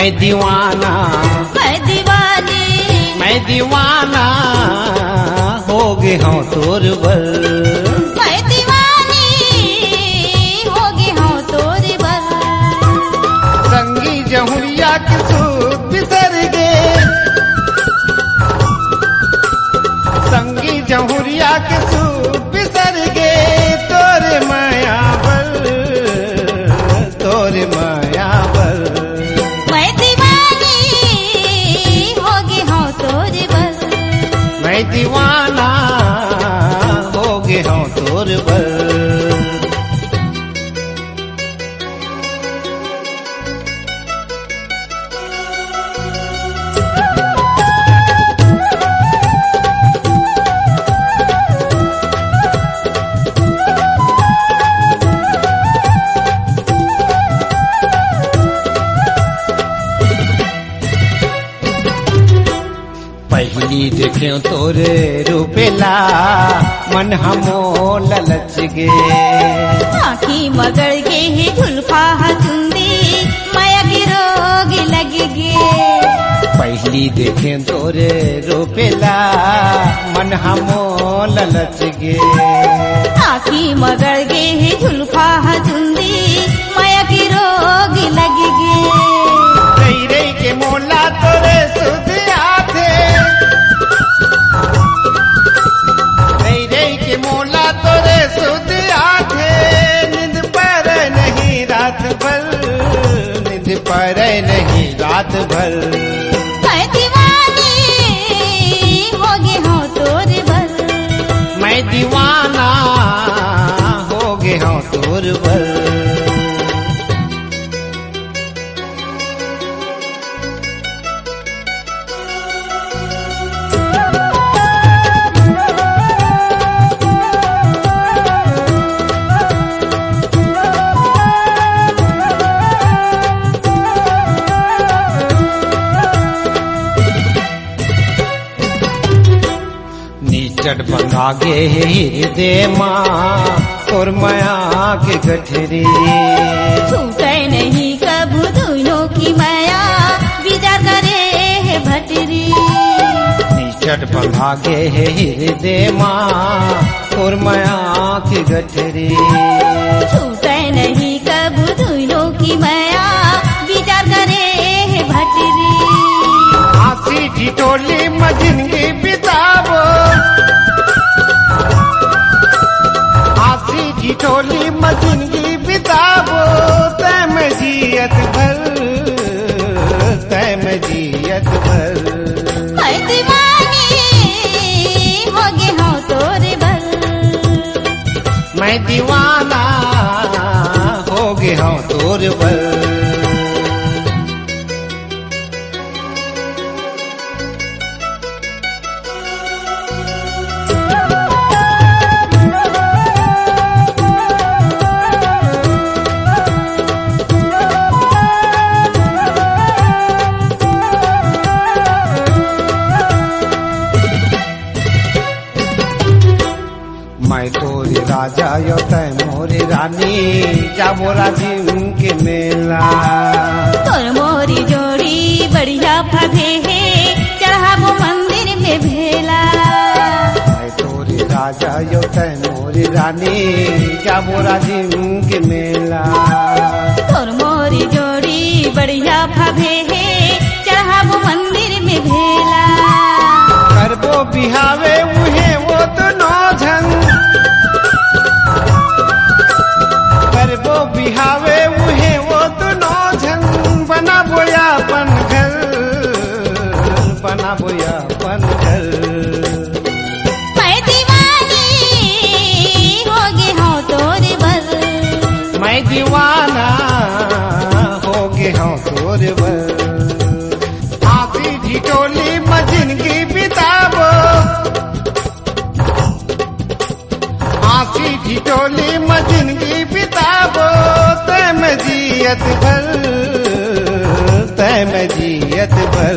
मैं दीवाना, मैं दीवानी, मैं दीवाना हो गए हूँ तोर बल। मैं दीवानी हो गई हूँ तोर बल। संगी जहुरिया के सूत बिसर गे, संगी जहुरिया के सूत बिसर गे तोरे माया बल, तोरे माया बल। मैं दीवानी हो गई हूँ तोर बल। मैं दीवाना हो गए हूँ तोर बल। पहली देखे तोरे रूपेला मन हमो ललच गे, आखी मगड़ के ही झुल्फा चुंदी माया की रोग लग गे। पहली देखे तोरे रूपेला मन हमो ललच गे, आखी मगड़ के ही झुल्फा चुंदी माया की रोग लग गे। रही रही के मोला तोरे सुध आथे, रही रही के मोला तोरे सुध आथे। नींद पर नहीं रात भर, नींद पर नहीं रात भर। मैं दीवानी हो गई हूँ तोर बल। मैं दीवाना हो गए हूँ तोर बल। नीचट बंधा गे हृदय माँ और माया के गठरी, छूटे नहीं कभू दोनों की माया विचार करे है भटरी। नीचट बंधा गे हृदय माँ और माया के गठरी, छूटे नहीं कभू दोनों की माया विचार करे है भटरी। आसी ढिटोली में जिंदगी बितावो, आसी ढिटोली में जिंदगी बितावो। तय में जियत भर, तय में जियत भर। मैं दीवानी हो गई हूँ तोर बल। मैं दीवाना हो गया हूँ तोर बल। मैं तोरी राजा यो तय मोरी रानी, जाबो राजी के मेला। तोर मोरी जोड़ी बढ़िया फगे है चढ़ाबो मंदिर में भेला। मैं तोरी राजा यो तय मोरी रानी, जाबो राजी के मेला। तोर मोरी जोड़ी बढ़िया फगे है चढ़ाबो मंदिर में भेला। करबो बिहावे उहे वो तो नौझन, करबो बिहावे उहे वो तो नौझन। बना बोयापन घर, बना बोयापन घर। मैं दीवानी हो गई हूँ तोर बल। मैं दीवाना हो गया हूँ तोर बल। आसी ढिटोली में जिंदगी बितावो, आसी ढिटोली में जिंदगी बितावो। तय में जियत भर, तय में जियत भर।